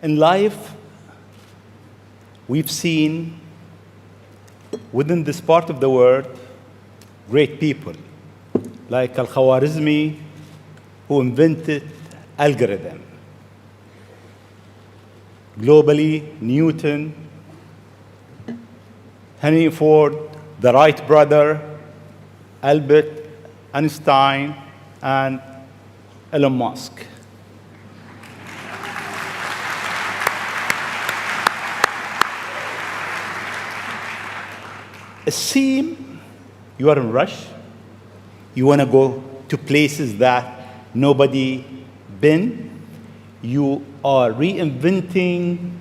In life, we've seen within this part of the world great people like Al-Khwarizmi, who invented algorithm. Globally, Newton, Henry Ford, the Wright brother, Albert Einstein, and Elon Musk. It seems you are in a rush. You want to go to places that nobody been. You are reinventing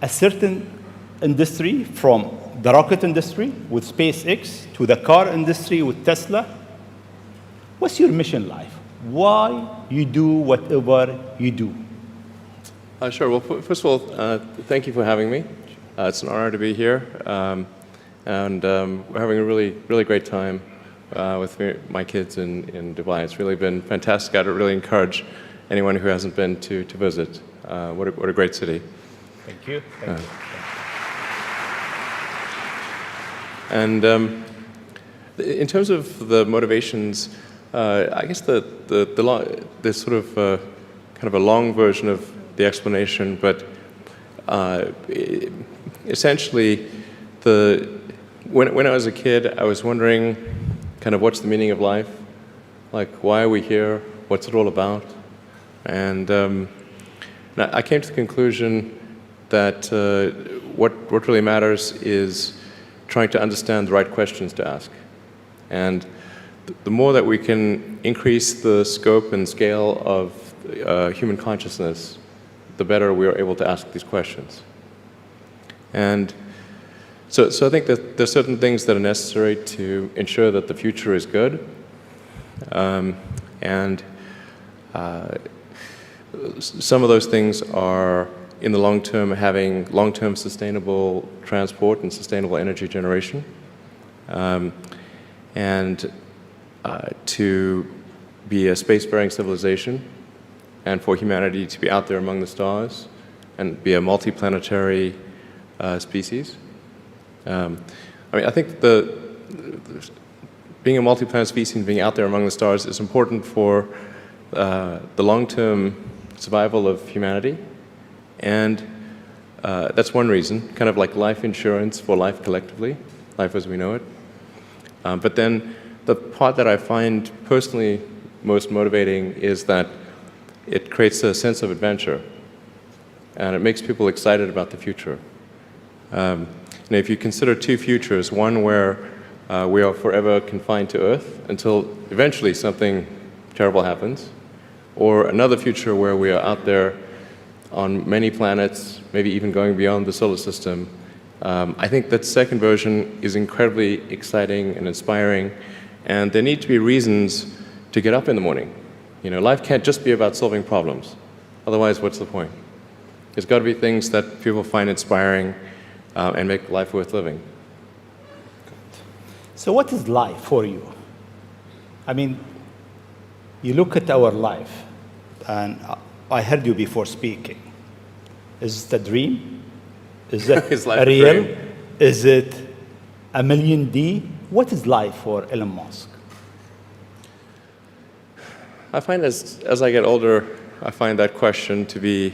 a certain industry, from the rocket industry with SpaceX to the car industry with Tesla. What's your mission in life? Why you do whatever you do? Sure. Well, first of all, thank you for having me. It's an honor to be here, and we're having a really, really great time with my kids in Dubai. It's really been fantastic. I'd really encourage anyone who hasn't been to visit. What a great city. Thank you. Thank you. And in terms of the motivations, I guess the sort of kind of a long version of the explanation, but essentially, when I was a kid, I was wondering kind of what's the meaning of life? Like, why are we here? What's it all about? And I came to the conclusion that what really matters is trying to understand the right questions to ask. And the more that we can increase the scope and scale of human consciousness, the better we are able to ask these questions. And so I think that there's certain things that are necessary to ensure that the future is good. And some of those things are, in the long term, having long-term sustainable transport and sustainable energy generation. And to be a spacefaring civilization, and for humanity to be out there among the stars and be a multi-planetary species. I mean, I think being a multi-planet species and being out there among the stars is important for the long-term survival of humanity. And that's one reason, kind of like life insurance for life collectively, life as we know it. But then the part that I find personally most motivating is that it creates a sense of adventure, and it makes people excited about the future. And if you consider two futures, one where we are forever confined to Earth until eventually something terrible happens, or another future where we are out there on many planets, maybe even going beyond the solar system, I think that second version is incredibly exciting and inspiring, and there need to be reasons to get up in the morning. You know, life can't just be about solving problems. Otherwise, what's the point? There's got to be things that people find inspiring and make life worth living. So what is life for you? I mean, you look at our life, and I heard you before speaking. Is it a dream? Is it Is life a a real? dream? Is it a million D? What is life for Elon Musk? I find as I get older, I find that question to be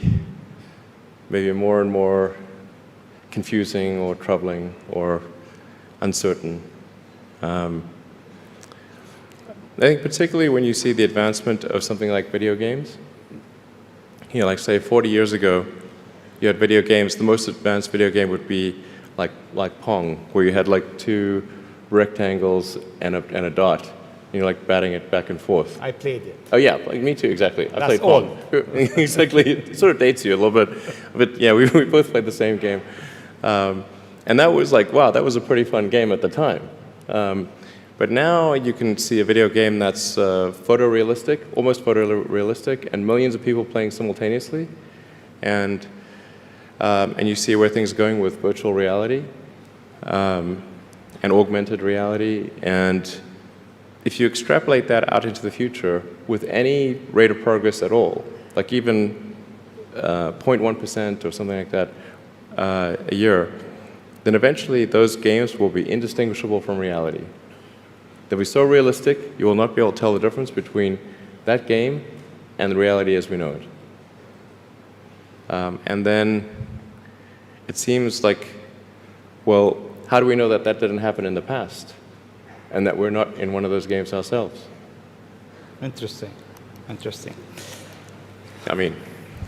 maybe more and more confusing or troubling or uncertain. I think particularly when you see the advancement of something like video games, you know, like say 40 years ago, you had video games. The most advanced video game would be like Pong, where you had like two rectangles and a dot. You know, like batting it back and forth. I played it. Oh yeah, like me too, exactly. I That's played Pong. Exactly. It sort of dates you a little bit, but yeah, we both played the same game, and that was like, wow, that was a pretty fun game at the time. But now you can see a video game that's photorealistic, almost photorealistic, and millions of people playing simultaneously, and you see where things are going with virtual reality and augmented reality. And if you extrapolate that out into the future with any rate of progress at all, like even 0.1% or something like that a year, then eventually those games will be indistinguishable from reality. They'll be so realistic, you will not be able to tell the difference between that game and the reality as we know it. And then it seems like, well, how do we know that that didn't happen in the past and that we're not in one of those games ourselves? Interesting. Interesting. I mean,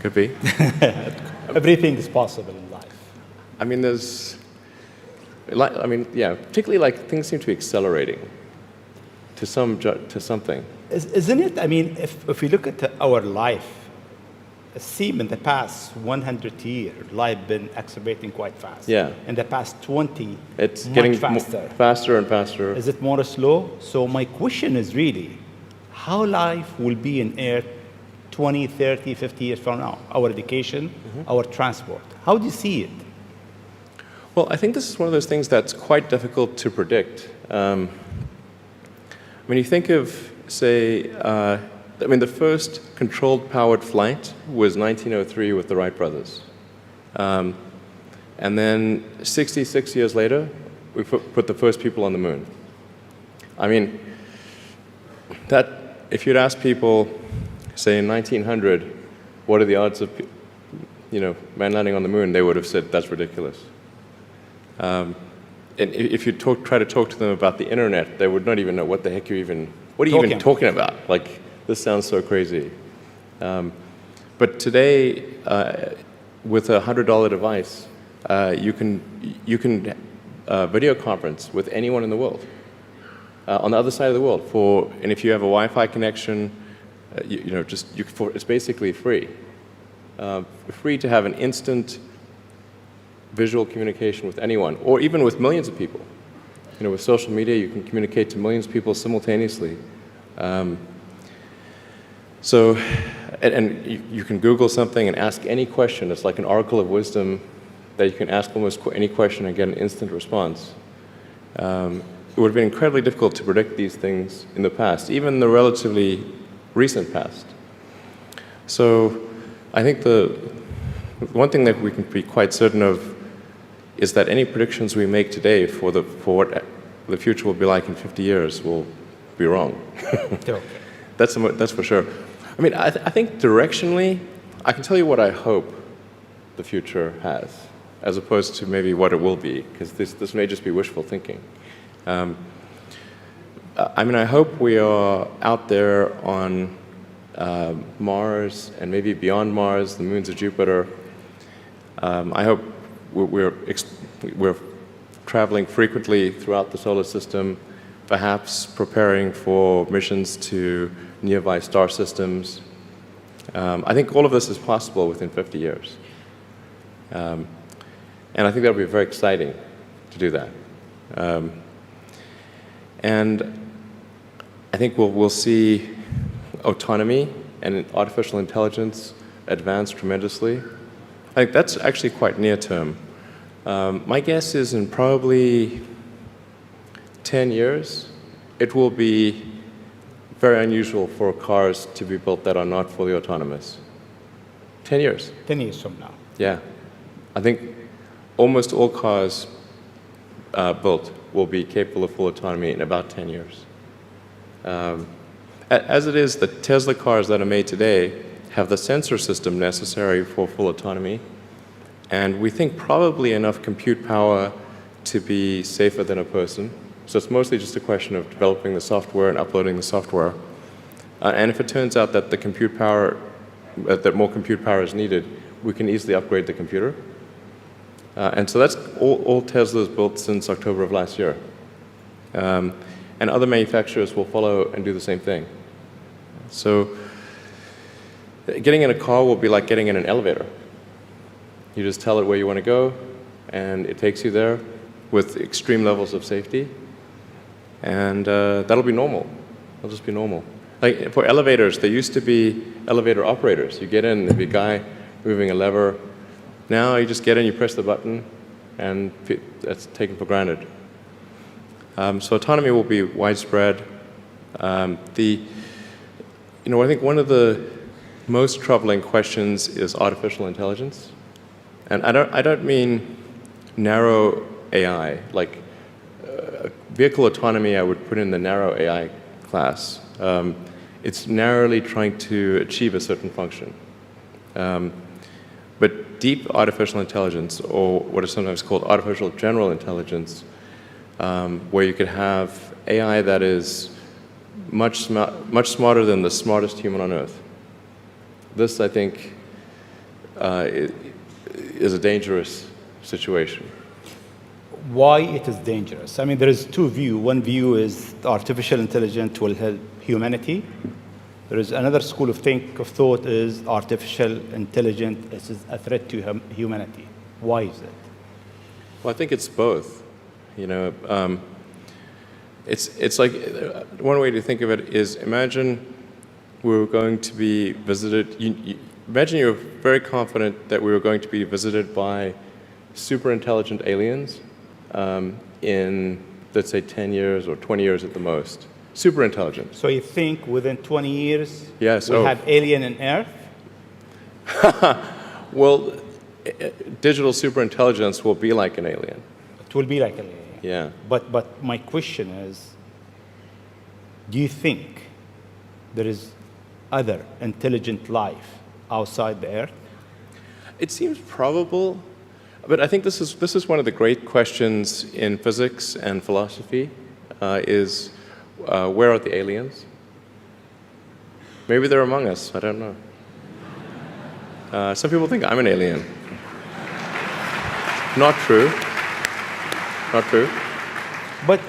could be. Everything is possible in life. I mean, yeah, particularly like things seem to be accelerating to something. Isn't it? I mean, if we look at our life, it seems in the past 100 years, life been accelerating quite fast. Yeah. In the past 20, It's much getting faster. Faster and faster. Is it more slow? So my question is really, how life will be in Earth 20, 30, 50 years from now? Our education, our transport. How do you see it? Well, I think this is one of those things that's quite difficult to predict. When you think of, say, the first controlled powered flight was 1903 with the Wright brothers. And then 66 years later, we put the first people on the moon. I mean, if you'd ask people, say in 1900, what are the odds of man landing on the moon, they would have said that's ridiculous. And if you try to talk to them about the internet, they would not even know what the heck what are you even talking about? Like, this sounds so crazy. But today, with a $100 device, you can video conference with anyone in the world, on the other side of the world. And if you have a Wi-Fi connection, it's basically free. Free to have an instant visual communication with anyone, or even with millions of people. With social media, you can communicate to millions of people simultaneously. You can Google something and ask any question. It's like an oracle of wisdom that you can ask almost any question and get an instant response. It would have been incredibly difficult to predict these things in the past, even the relatively recent past. So I think the one thing that we can be quite certain of is that any predictions we make today for what the future will be like in 50 years will be wrong. That's for sure. I mean, I think directionally, I can tell you what I hope the future has, as opposed to maybe what it will be, because this may just be wishful thinking. I hope we are out there on Mars and maybe beyond Mars, the moons of Jupiter. I hope we're traveling frequently throughout the solar system, perhaps preparing for missions to nearby star systems. I think all of this is possible within 50 years. And I think that would be very exciting to do that. And I think we'll see autonomy and artificial intelligence advance tremendously. I think that's actually quite near term. My guess is in probably 10 years, it will be very unusual for cars to be built that are not fully autonomous. 10 years. 10 years from now. Yeah. I think almost all cars built will be capable of full autonomy in about 10 years. As it is, the Tesla cars that are made today have the sensor system necessary for full autonomy, and we think probably enough compute power to be safer than a person. So it's mostly just a question of developing the software and uploading the software. And if it turns out that that more compute power is needed, we can easily upgrade the computer. And so that's all Tesla's built since October of last year. And other manufacturers will follow and do the same thing. So getting in a car will be like getting in an elevator. You just tell it where you want to go, and it takes you there with extreme levels of safety. And that'll be normal. It'll just be normal. Like for elevators, there used to be elevator operators. You get in, there'd be a guy moving a lever. Now you just get in, you press the button, and that's taken for granted. So autonomy will be widespread. I think one of the most troubling questions is artificial intelligence. And I don't mean narrow AI, like vehicle autonomy I would put in the narrow AI class. It's narrowly trying to achieve a certain function. But deep artificial intelligence, or what is sometimes called artificial general intelligence, where you could have AI that is much smarter than the smartest human on Earth. This, I think, is a dangerous situation. Why it is dangerous? I mean, there is two views. One view is artificial intelligence will help humanity. There is another school of thought is artificial intelligence is a threat to humanity. Why is it? Well, I think it's both. You know, it's like one way to think of it is imagine we were going to be visited. Imagine you were very confident that we were going to be visited by super intelligent aliens in, let's say, 10 years or 20 years at the most. Super intelligent. So you think within 20 years yes, we'll have alien in Earth? Well, digital superintelligence will be like an alien. It will be like an alien. Yeah. But my question is, do you think there is other intelligent life outside the Earth? It seems probable, but I think this is one of the great questions in physics and philosophy, is where are the aliens? Maybe they're among us, I don't know. Some people think I'm an alien. Not true. Not true. But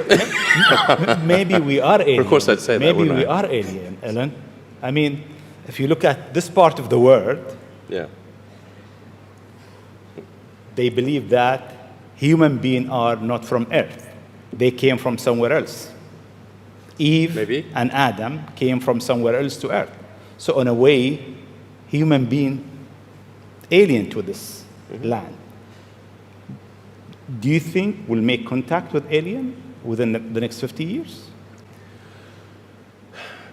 maybe we are alien. Of course I'd say that, maybe wouldn't we I? are alien, Ellen. I mean, if you look at this part of the world, Yeah. they believe that human beings are not from Earth. They came from somewhere else. Eve Maybe. and Adam came from somewhere else to Earth. So in a way, human being alien to this land. Do you think we'll make contact with alien within the next 50 years?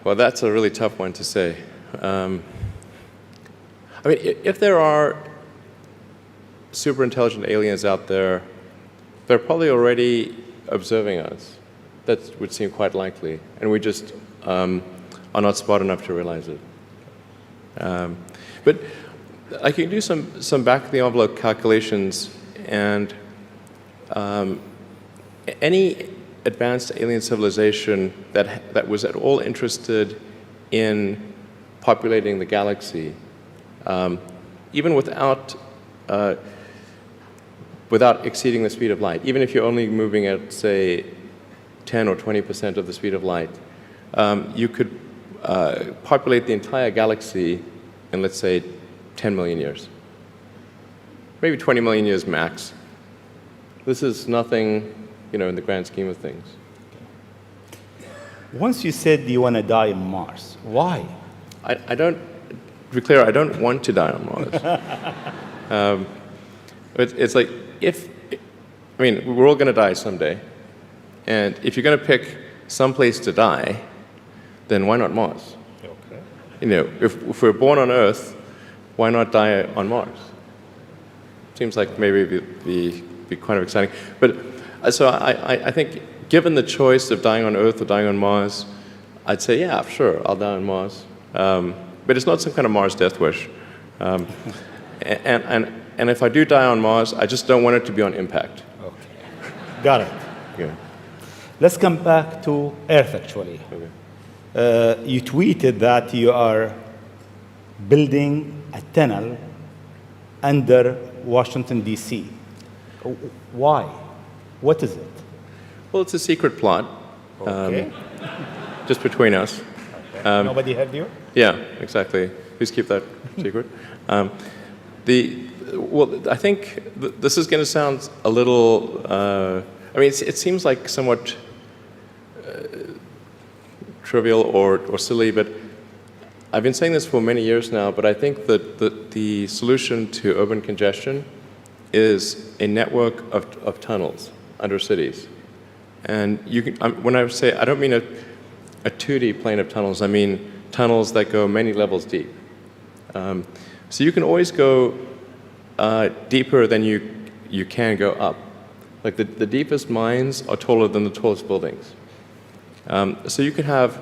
Well, that's a really tough one to say. I mean, if there are super intelligent aliens out there, they're probably already observing us. That would seem quite likely, and we just are not smart enough to realize it. But I can do some back-of-the-envelope calculations, and any advanced alien civilization that was at all interested in populating the galaxy, even without exceeding the speed of light, even if you're only moving at, say, 10 or 20% of the speed of light, you could populate the entire galaxy in, let's say, 10 million years. Maybe 20 million years max. This is nothing, you know, in the grand scheme of things. Once you said you want to die on Mars, why? I don't, to be clear, I don't want to die on Mars. But it's like, I mean, we're all going to die someday. And if you're going to pick some place to die, then why not Mars? Okay. You know, if we're born on Earth, why not die on Mars? Seems like maybe it'd be kind of exciting. But so I think, given the choice of dying on Earth or dying on Mars, I'd say, yeah, sure, I'll die on Mars. But it's not some kind of Mars death wish. And if I do die on Mars, I just don't want it to be on impact. Okay. Got it. Yeah. Let's come back to Earth, actually. Okay. You tweeted that you are building a tunnel under Washington, D.C. Why? What is it? Well, it's a secret plot. Okay. Just between us. Okay. Nobody heard you? Yeah, exactly. Please keep that secret. Well, I think this is going to sound a little. I mean, it seems like somewhat trivial or silly, but I've been saying this for many years now. But I think that the solution to urban congestion is a network of tunnels under cities. And you can, when I say, I don't mean a 2D plane of tunnels. I mean tunnels that go many levels deep. So you can always go deeper than you can go up. Like the deepest mines are taller than the tallest buildings. So you could have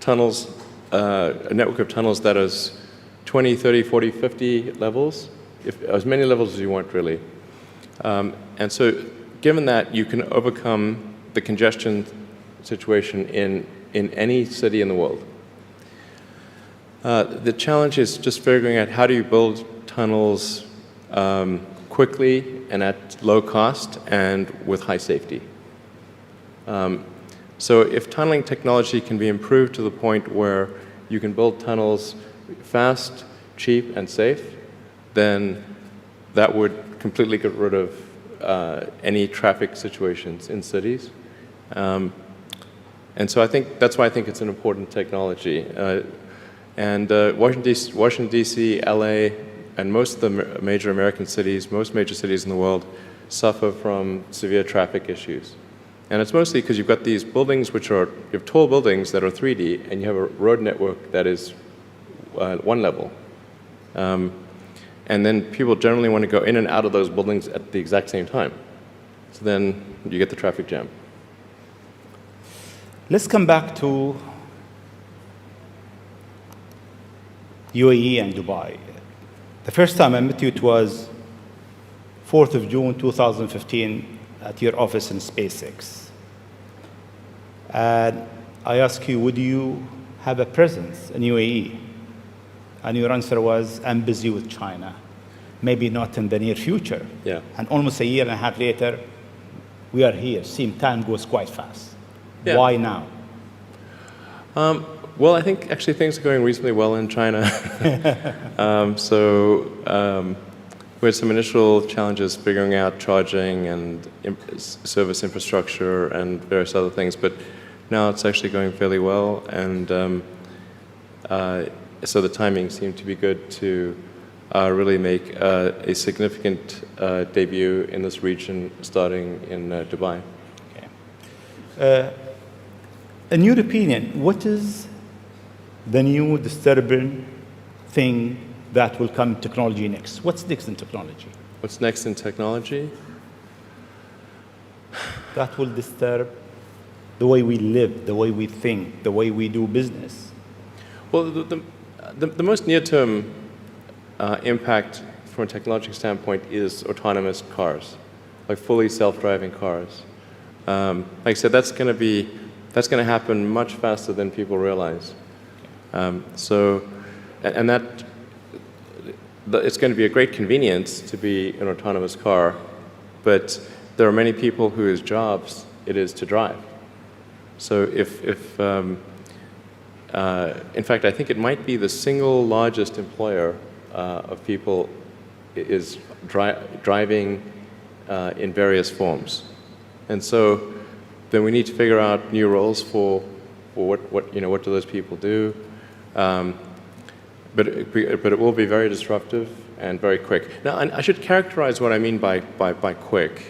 tunnels, a network of tunnels that is 20, 30, 40, 50 levels, as many levels as you want, really. And so given that, you can overcome the congestion situation in any city in the world. The challenge is just figuring out how do you build tunnels quickly and at low cost and with high safety. So if tunneling technology can be improved to the point where you can build tunnels fast, cheap, and safe, then that would completely get rid of any traffic situations in cities. And so I think that's why I think it's an important technology. Washington, D.C., L.A., and most of the major American cities, most major cities in the world, suffer from severe traffic issues. And it's mostly because you've got these buildings which are, you have tall buildings that are 3D, and you have a road network that is one level. And then people generally want to go in and out of those buildings at the exact same time. So then you get the traffic jam. Let's come back to UAE and Dubai. The first time I met you, it was 4th of June, 2015, at your office in SpaceX. And I asked you, would you have a presence in UAE? And your answer was, I'm busy with China. Maybe not in the near future. Yeah. And almost a year and a half later, we are here. Seems time goes quite fast. Yeah. Why now? Well, I think actually things are going reasonably well in China. We had some initial challenges figuring out charging and service infrastructure and various other things, but now it's actually going fairly well, and so the timing seemed to be good to really make a significant debut in this region, starting in Dubai. Okay. In your opinion, what is the new disturbing thing that will come in technology next? What's next in technology? What's next in technology? That will disturb the way we live, the way we think, the way we do business. Well, the most near-term impact from a technological standpoint is autonomous cars, like fully self-driving cars. Like I said, that's going to happen much faster than people realize. It's going to be a great convenience to be an autonomous car, but there are many people whose jobs it is to drive. So in fact, I think it might be the single largest employer of people is driving in various forms. And so then we need to figure out new roles for what do those people do. But it will be very disruptive and very quick. Now, I should characterize what I mean by quick,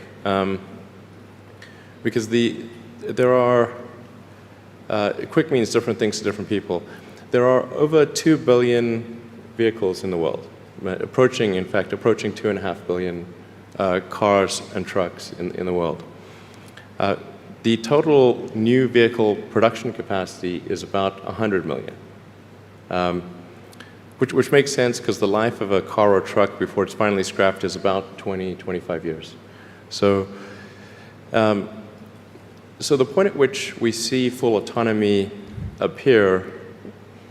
because there are quick means different things to different people. There are over 2 billion vehicles in the world, approaching 2.5 billion cars and trucks in the world. The total new vehicle production capacity is about 100 million. Which makes sense because the life of a car or truck before it's finally scrapped is about 20, 25 years. So the point at which we see full autonomy appear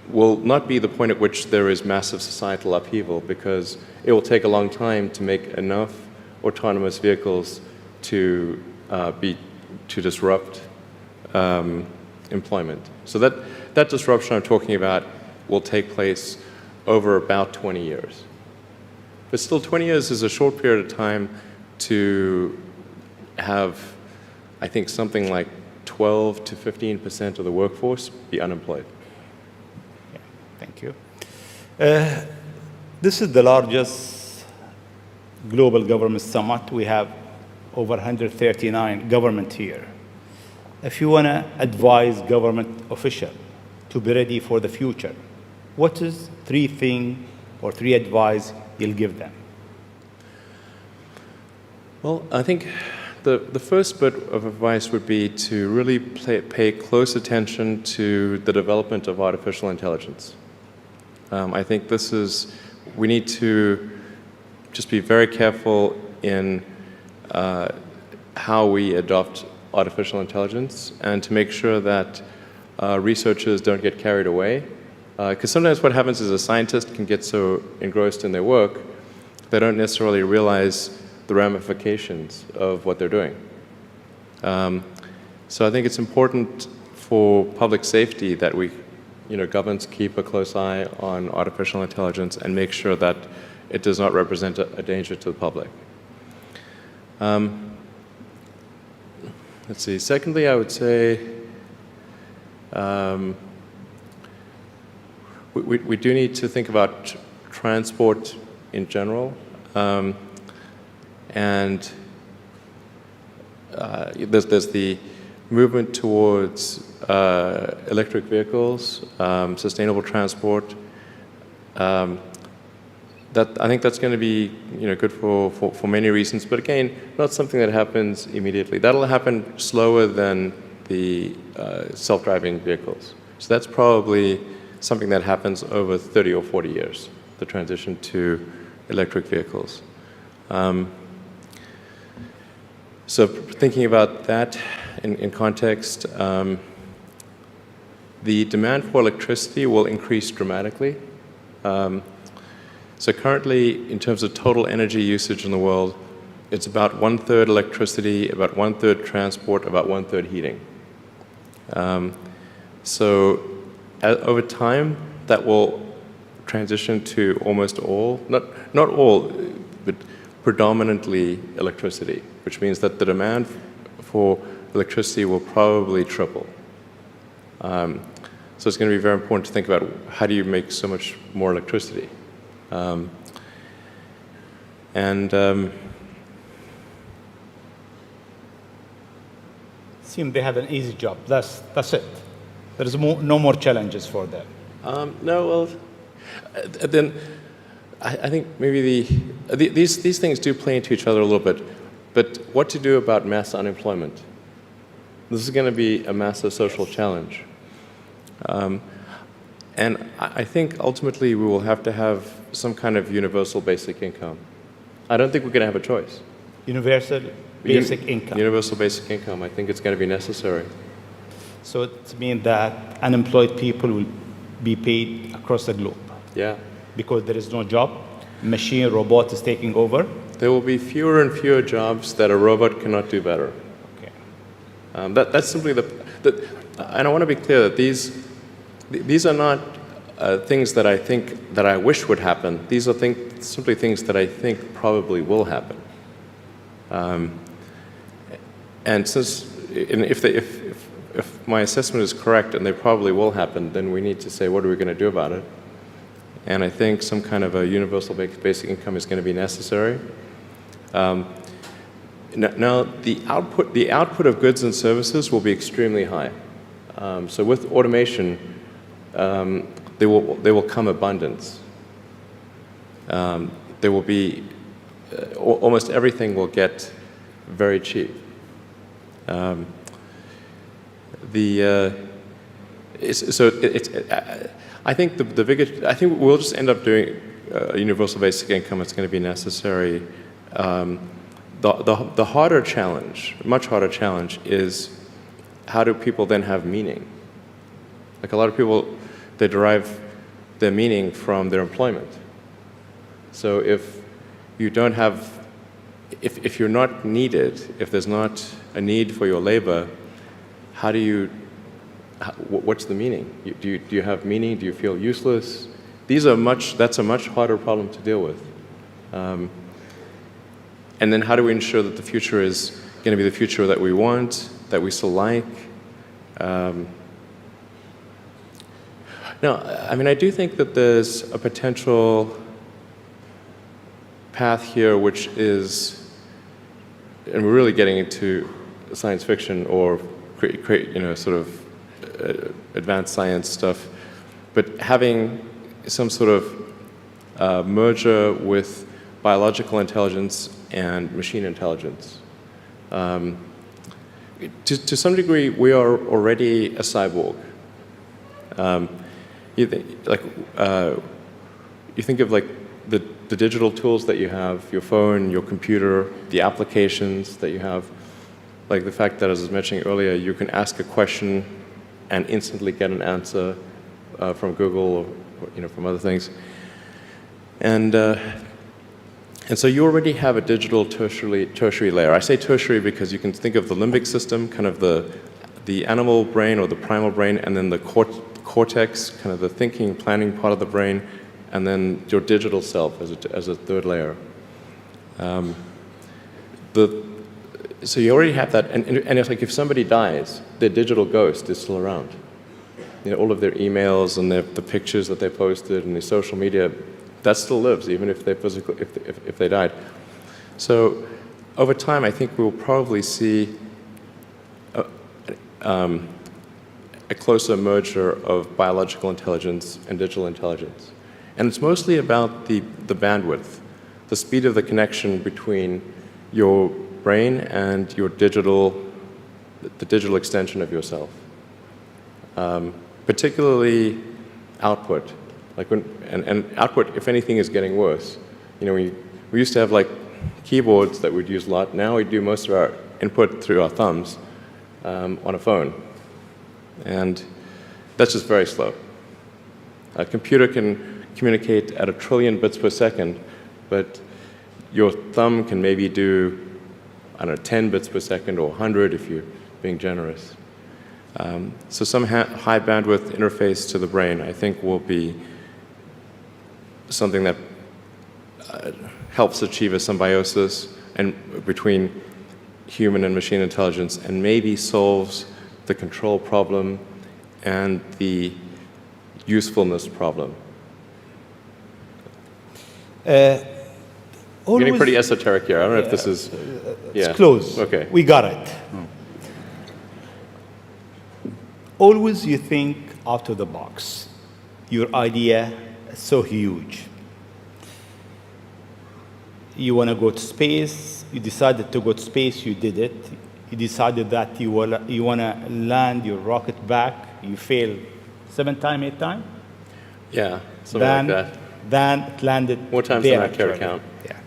will not be the point at which there is massive societal upheaval, because it will take a long time to make enough autonomous vehicles to disrupt employment. So that disruption I'm talking about will take place over about 20 years. But still, 20 years is a short period of time to have, I think, something like 12 to 15% of the workforce be unemployed. Yeah, thank you. This is the largest global government summit. We have over 139 government here. If you want to advise government officials to be ready for the future, what is 3 things or 3 advice you'll give them? Well, I think the first bit of advice would be to really pay close attention to the development of artificial intelligence. I think we need to just be very careful in how we adopt artificial intelligence and to make sure that researchers don't get carried away. Because sometimes what happens is a scientist can get so engrossed in their work, they don't necessarily realize the ramifications of what they're doing. So I think it's important for public safety that governments keep a close eye on artificial intelligence and make sure that it does not represent a danger to the public. Let's see. Secondly, I would say we do need to think about transport in general. And there's the movement towards electric vehicles, sustainable transport. I think that's going to be good for many reasons, but again, not something that happens immediately. That'll happen slower than the self-driving vehicles. So that's probably something that happens over 30 or 40 years, the transition to electric vehicles. So thinking about that in context, the demand for electricity will increase dramatically. So currently, in terms of total energy usage in the world, it's about 1/3 electricity, about 1/3 transport, about 1/3 heating. So over time, that will transition to almost all, not all, but predominantly electricity, which means that the demand for electricity will probably triple. So it's going to be very important to think about how do you make so much more electricity. Seem they have an easy job. That's it. There is no more challenges for them. No, well, then I think maybe these things do play into each other a little bit. But what to do about mass unemployment? This is going to be a massive social challenge. And I think ultimately we will have to have some kind of universal basic income. I don't think we're going to have a choice. Universal basic income. Universal basic income. I think it's going to be necessary. So it means that unemployed people will be paid across the globe. Yeah. Because there is no job, robot is taking over. There will be fewer and fewer jobs that a robot cannot do better. Okay. That's simply and I want to be clear that these are not things that I think that I wish would happen. These are simply things that I think probably will happen. And if my assessment is correct and they probably will happen, then we need to say, what are we going to do about it? And I think some kind of a universal basic income is going to be necessary. Now, the output of goods and services will be extremely high. So with automation, there will come abundance. There will be almost everything will get very cheap. I think I think we'll just end up doing a universal basic income. It's going to be necessary. The harder challenge, much harder challenge, is how do people then have meaning? Like a lot of people, they derive their meaning from their employment. So if you don't have, if you're not needed, if there's not a need for your labor, how do you? What's the meaning? Do you have meaning? Do you feel useless? That's a much harder problem to deal with. And then how do we ensure that the future is going to be the future that we want, that we still like? No, I mean, I do think that there's a potential path here which is, and we're really getting into science fiction or sort of advanced science stuff, but having some sort of merger with biological intelligence and machine intelligence. To some degree, we are already a cyborg. You think of like the digital tools that you have, your phone, your computer, the applications that you have, like the fact that, as I was mentioning earlier, you can ask a question and instantly get an answer from Google or from other things. And so you already have a digital tertiary layer. I say tertiary because you can think of the limbic system, kind of the animal brain or the primal brain, and then the cortex, kind of the thinking, planning part of the brain, and then your digital self as a third layer. So you already have that, and it's like if somebody dies, their digital ghost is still around. All of their emails and the pictures that they posted and the social media, that still lives, even if they died. So over time, I think we'll probably see a closer merger of biological intelligence and digital intelligence. And it's mostly about the bandwidth, the speed of the connection between your brain and the digital extension of yourself. Particularly output. And output, if anything, is getting worse. We used to have like keyboards that we'd use a lot. Now we do most of our input through our thumbs on a phone. And that's just very slow. A computer can communicate at 1 trillion bits per second, but your thumb can maybe do, 10 bits per second or 100 if you're being generous. So some high bandwidth interface to the brain, I think, will be something that helps achieve a symbiosis between human and machine intelligence, and maybe solves the control problem and the usefulness problem. Getting pretty esoteric here. I don't know if this is... It's close. Okay. We got it. Always you think out of the box. Your idea is so huge. You want to go to space. You decided to go to space. You did it. You decided that you want to land your rocket back. You failed 7 times, 8 times. Yeah, something like that. Then it landed. More times than I care to count. Yeah.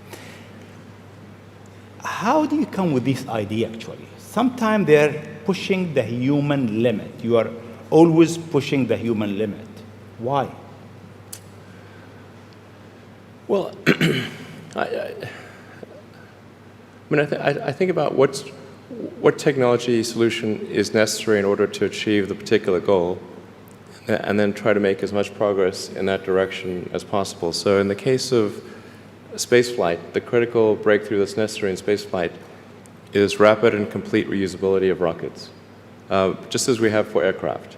How do you come with this idea, actually? Sometimes they're pushing the human limit. You are always pushing the human limit. Why? Well, I think about what technology solution is necessary in order to achieve the particular goal, and then try to make as much progress in that direction as possible. So in the case of spaceflight, the critical breakthrough that's necessary in spaceflight is rapid and complete reusability of rockets, just as we have for aircraft.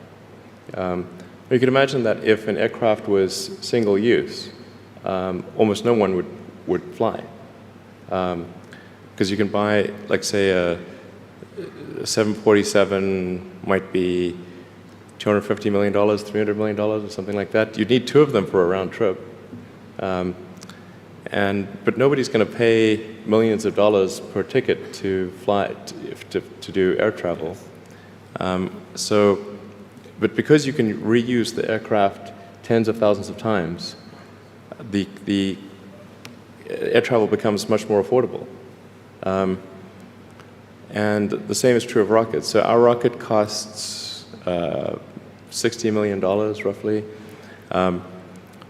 You can imagine that if an aircraft was single use, almost no one would fly. Because you can buy, like, say, a 747 might be $250 million, $300 million, or something like that. You'd need 2 of them for a round trip. But nobody's going to pay millions of dollars per ticket to fly, to do air travel. But because you can reuse the aircraft tens of thousands of times, the air travel becomes much more affordable. And the same is true of rockets. So our rocket costs $60 million, roughly.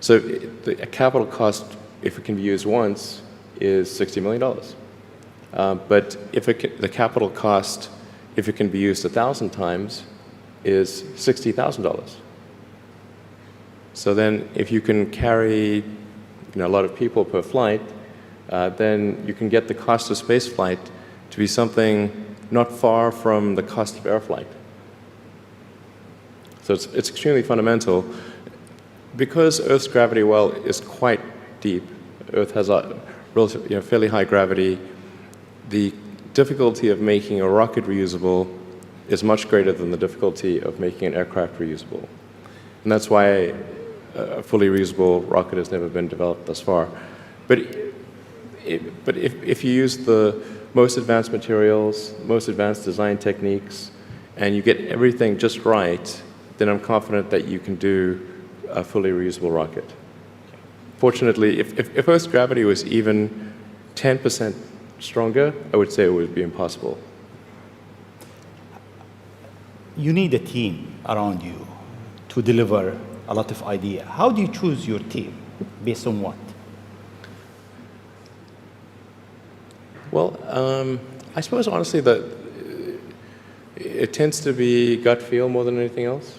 So the capital cost, if it can be used once, is $60 million. But if the capital cost, if it can be used 1,000 times, is $60,000. So then if you can carry a lot of people per flight, then you can get the cost of space flight to be something not far from the cost of air flight. So it's extremely fundamental. Because Earth's gravity well is quite deep, Earth has a relatively, fairly high gravity, the difficulty of making a rocket reusable is much greater than the difficulty of making an aircraft reusable. And that's why a fully reusable rocket has never been developed thus far. But if you use the most advanced materials, most advanced design techniques, and you get everything just right, then I'm confident that you can do a fully reusable rocket. Fortunately, if Earth's gravity was even 10% stronger, I would say it would be impossible. You need a team around you to deliver a lot of ideas. How do you choose your team? Based on what? Well, I suppose honestly that it tends to be gut feel more than anything else.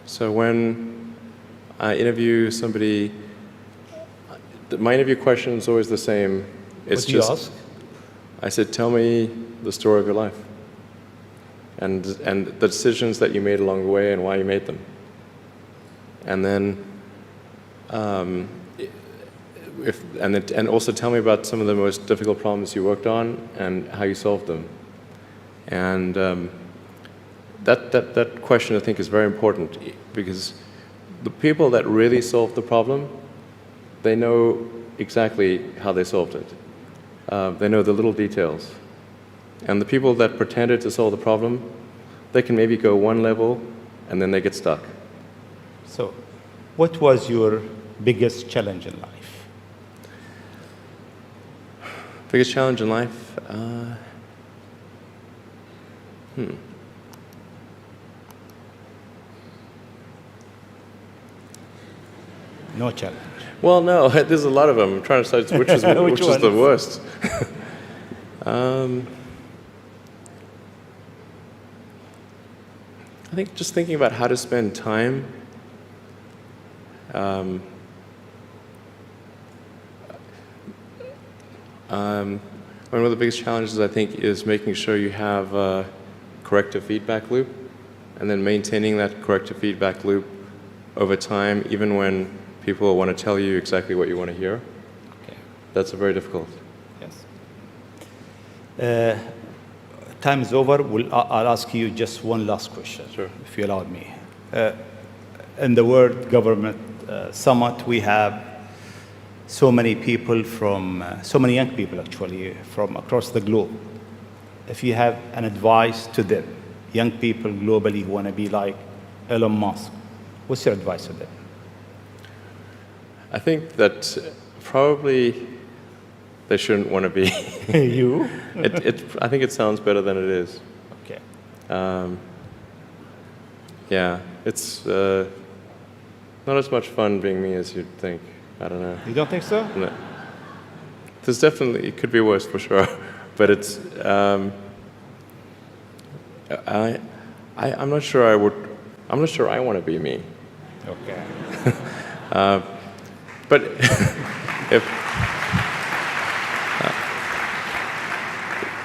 So when I interview somebody, my interview question is always the same. It's What do you ask? I said, tell me the story of your life. And the decisions that you made along the way and why you made them. And then, and also tell me about some of the most difficult problems you worked on and how you solved them. And that question, I think, is very important because the people that really solved the problem, they know exactly how they solved it. They know the little details. And the people that pretended to solve the problem, they can maybe go one level and then they get stuck. So, what was your biggest challenge in life? Biggest challenge in life? No challenge. Well, no, there's a lot of them. I'm trying to decide which is which is the worst. I think just thinking about how to spend time. One of the biggest challenges, I think, is making sure you have a corrective feedback loop, and then maintaining that corrective feedback loop over time, even when people want to tell you exactly what you want to hear. Okay. That's very difficult. Yes. Time is over. I'll ask you just one last question, Sure. if you allow me. In the World Government Summit, we have so many people so many young people actually, from across the globe. If you have an advice to them, young people globally who want to be like Elon Musk, what's your advice to them? I think that probably they shouldn't want to be. You? I think it sounds better than it is. Okay. Yeah, it's not as much fun being me as you'd think. I don't know. You don't think so? No. There's definitely, it could be worse for sure, but it's, I'm not sure I'm not sure I want to be me. Okay. But if,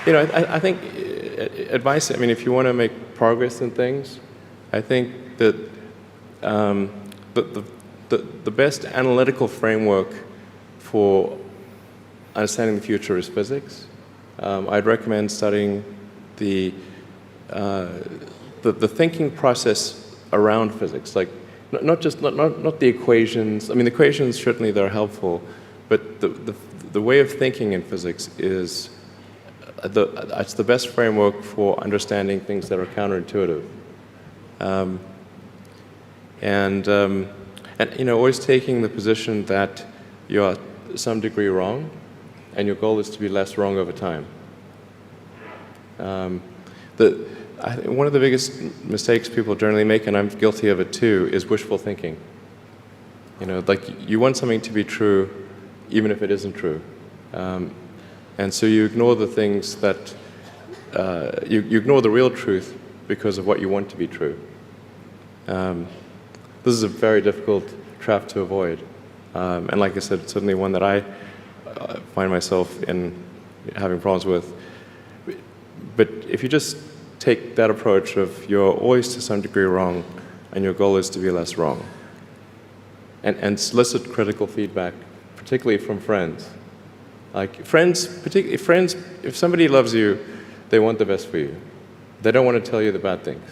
you know, I think advice, I mean, if you want to make progress in things, I think that the best analytical framework for understanding the future is physics. I'd recommend studying the thinking process around physics, like not the equations. I mean, the equations certainly they're helpful, but the way of thinking in physics is it's the best framework for understanding things that are counterintuitive. And you know, always taking the position that you're to some degree wrong, and your goal is to be less wrong over time. One of the biggest mistakes people generally make, and I'm guilty of it too, is wishful thinking. You know, like you want something to be true, even if it isn't true. And so you ignore the things that, you ignore the real truth because of what you want to be true. This is a very difficult trap to avoid. And like I said, it's certainly one that I find myself in having problems with. But if you just take that approach of you're always to some degree wrong, and your goal is to be less wrong, and solicit critical feedback, particularly from friends. Like friends, particularly friends, if somebody loves you, they want the best for you. They don't want to tell you the bad things.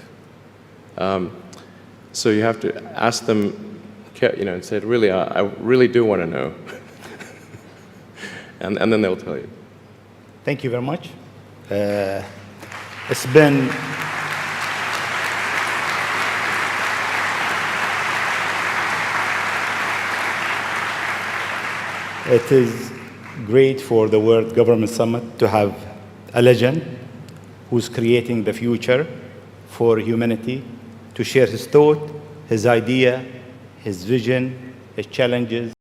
So you have to ask them and said, really, I really do want to know. and then they'll tell you. Thank you very much. It's been it is great for the World Government Summit to have a legend who's creating the future for humanity to share his thought, his idea, his vision, his challenges.